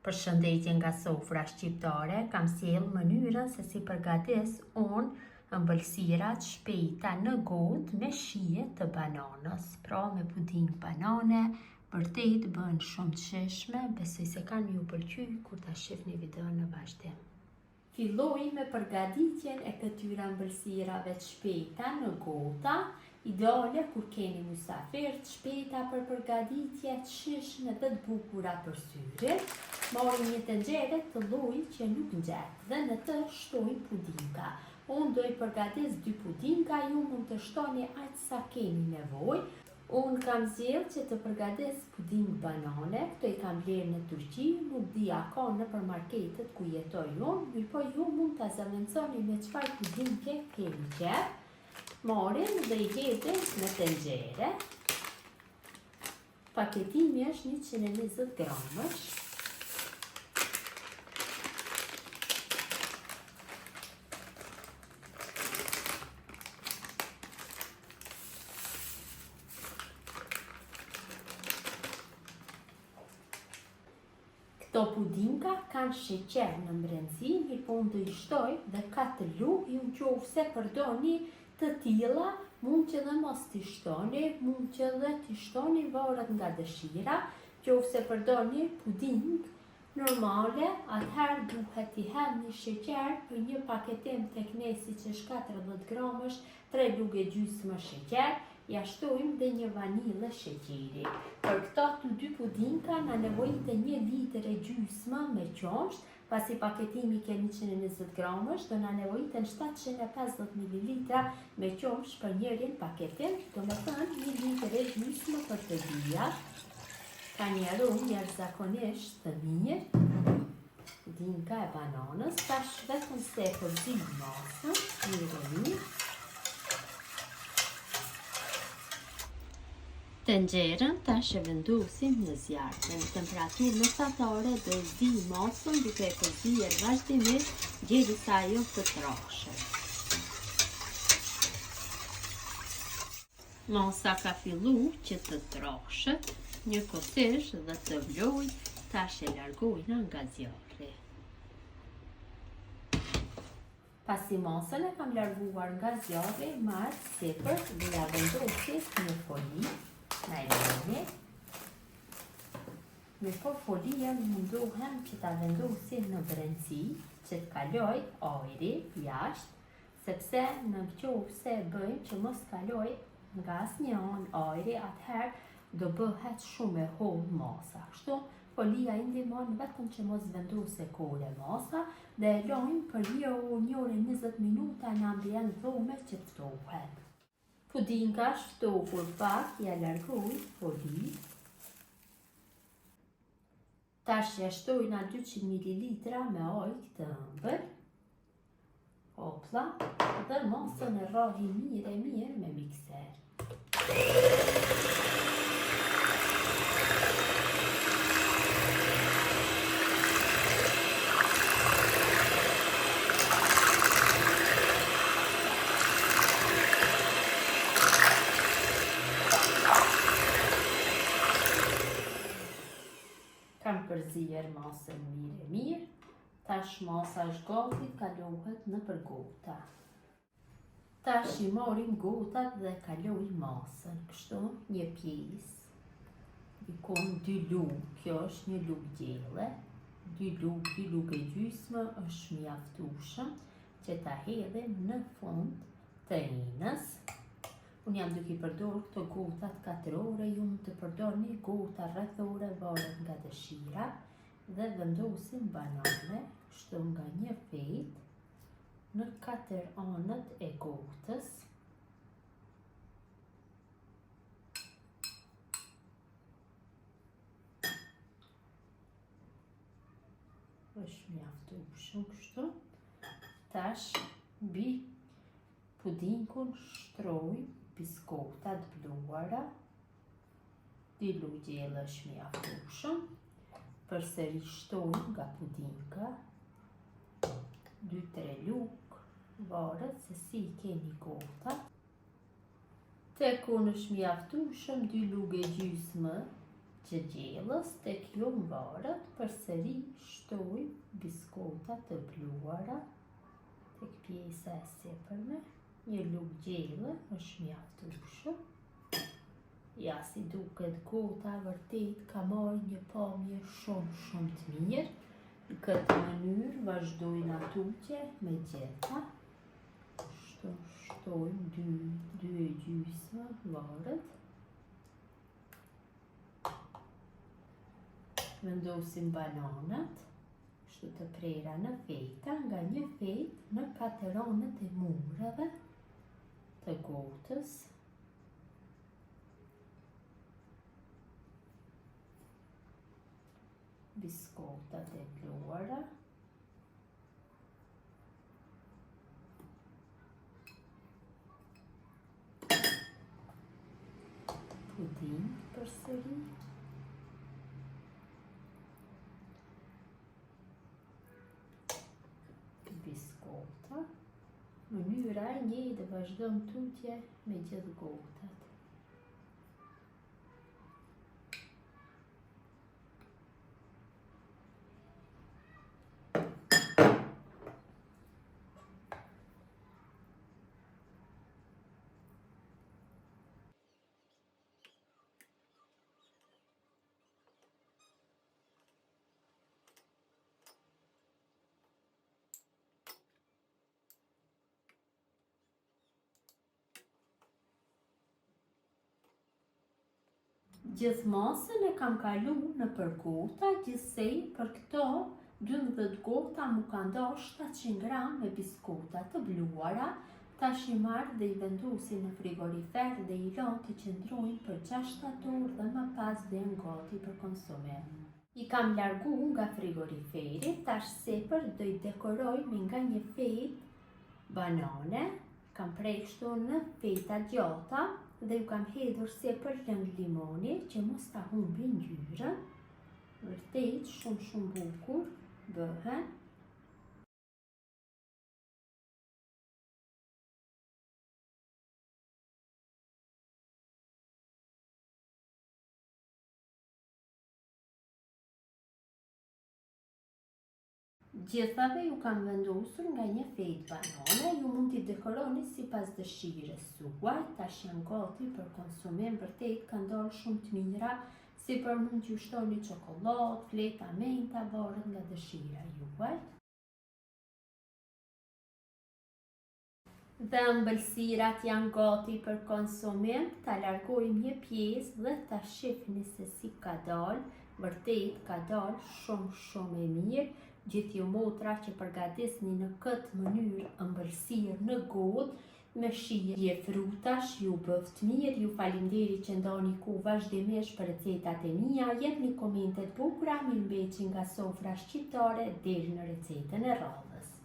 Përshëndetje nga sofra shqiptare, kam sjell mënyrën se si përgatis unë ëmbëlsirat shpejta në gotë me shije të bananës. Pra me puding banane, vërtet bën shumë të shishme, besoj se kanë ju pëlqy kur ta shihni videon në vazhdim. Filloj me përgatitjen e këtyre ëmbëlsirave të shpejta në gota, ideale kur keni mysafir të shpejta për përgatitje të shishme dhe të bukura për syrin. Marrim një tenxhere të lloj që nuk nxeht dhe në të shtojmë pudinga. Unë do i përgatis 2 pudinga, ju mund të shtoni aq sa keni nevojë. Unë kam zgjedhur që të përgatis puding banane, këto i kam blerë në Turqi, nuk di a ka nëpër marketet ku jetoj unë, mirëpo ju mund ta zaventoni me çfarë pudinge keni qef. Marrim dhe i hedhim në tenxhere. Paketimi është 120 gramësh. Këto pudinga kanë sheqer në brendësi, mirëpo unë do i shtoj dhe 4 lugë, ju nëse përdorni të tilla, mund që dhe mos t'i shtoni, mund që dhe t'i shtoni, varet nga dëshira. Nëse përdorni puding normale, atëherë duhet t'i hedhni sheqer për një paketim tek ne siç është 40 gramësh, 3 lugë e gjysmë sheqer. Ja shtojmë dhe një vanilë sheqeri. Për këto 2 pudinga na nevojite 1 litër e gjysmë me qumësht, pasi paketimi ke 120 gramësh, do na nevojiten 750 ml me qumësht për njërin paketim, do me thënë 1 litër e gjysmë për të dyja. Ka një aromë jashtëzakonisht të mirë, pudinga e bananës, tash vetëm se e përzij masën, mirë. Tenxherën tash e vendosim në zjarr në temperaturë mesatare dhe zi masën duke e përzyer vazhdimisht derisa ajo të trashet. Masa ka filluar që të trashet, njëkohësisht dhe të vloj, tash e largojna nga zjarri. Pasi masën e kam larguar nga zjarri, marr sipër dhe ja vendosis në foli. Mirëpo folia mundohem që ta vendosim në brendësi, që të kaloj ajri jashtë, sepse në qoftë bëjmë që mos kaloj nga asnjë anë ajri, atëherë do bëhet shumë e hollë masa. Kështu folia i ndihmon vetëm që mos vendose kore masa dhe e lojmë për 1 orë 20 minuta në ambient dhome që të ftohet. Pudinga shtofur pak, ja largoj foli. Tash ja shtojna 200 ml me ujë të ëmbël. Hopla, dhe masën e rrahi mirë me mikser. Kam përzyer masën mirë. Tash masa është gati, kalohet në për gota. Tash i marrim gotat dhe kaloj masën. Kështu një pjesë, dikon 2 lugë, kjo është 1 lugë gjelle, 2 lugë e gjysmë është mjaftueshëm që ta hedhim në fund të enës. Unë jam duke i përdorur këto gotat katrore, ju mund të përdorni gota rrethore, varet nga dëshira, dhe vendosim banane, kështu nga një fejt në 4 anët e gotës. Është mjaftueshëm kështu. Tash mbi pudingun shtroj biskotat bluara, 2 lugë gjelle është mjaftueshëm. Përsëri shtoj nga pudinga, 2-3 lugë, varet se si keni gotat. Tek unë është mjaftueshëm 2 lugë e gjysmë gjegjelës tek ju mvarët, përsëri shtoj biskota të bluara tek pjesa e sipërme. Një lugë gjelle është mjaftueshëm. Ja, si duket gota vërtet ka marrë një pamje shumë të mirë. Në këtë mënyrë vazhdojnë atutje me gjeta. Shtojmë dy e gjysma varët. Vendosim bananat, kështu të prera në fejta, nga një fejt në kateronët e murave të gotës. Biskotat e bluara. Puding përsëri. Biskota. Mënyra e njëjtë vazhdon tutje me gjithë gotat. Gjithë masën e kam kalu në për gota, gjithsej për këto 12 gota mu ka ndarë 700 gram me biskota të bluara. Tash i marrë dhe i vendosi në frigorifer dhe i lanë të qëndrojnë për 6 orë dhe më pas dhe në gati për konsumim. I kam largu nga frigoriferi, tash sepër do i dekoroj me nga një fejt banane. Kam prekshtu në fejta gjata dhe ju kam hedhur sepër lëng limoni që mos ta humbi ngjyrën. Vërtet shumë bukur bëhen. Gjithave ju kam vendosur nga një fejt banane, ju mund t'i dekoroni si pas dëshirës suaj. Tash janë gati për konsumim, vërtet kanë dalë shumë të mira, si për mund t'ju shtoni çokoladë, fleta, menta, varet nga dëshira juaj. Dhe ëmbëlsirat janë gati për konsumim, ta largojmë një pjesë dhe ta shihni se si ka dalë. Vërtet ka dalë shumë e mirë. Gjithë ju motra që përgatisni në këtë mënyrë ëmbëlsirë në gotë me shije frutash, ju bëft mirë. Ju faleminderit që ndani kohë vazhdimisht për recetat e mia. Jepni komentet bukura, mirëmbëjtje nga sofra shqiptare deri në recetën e radhës.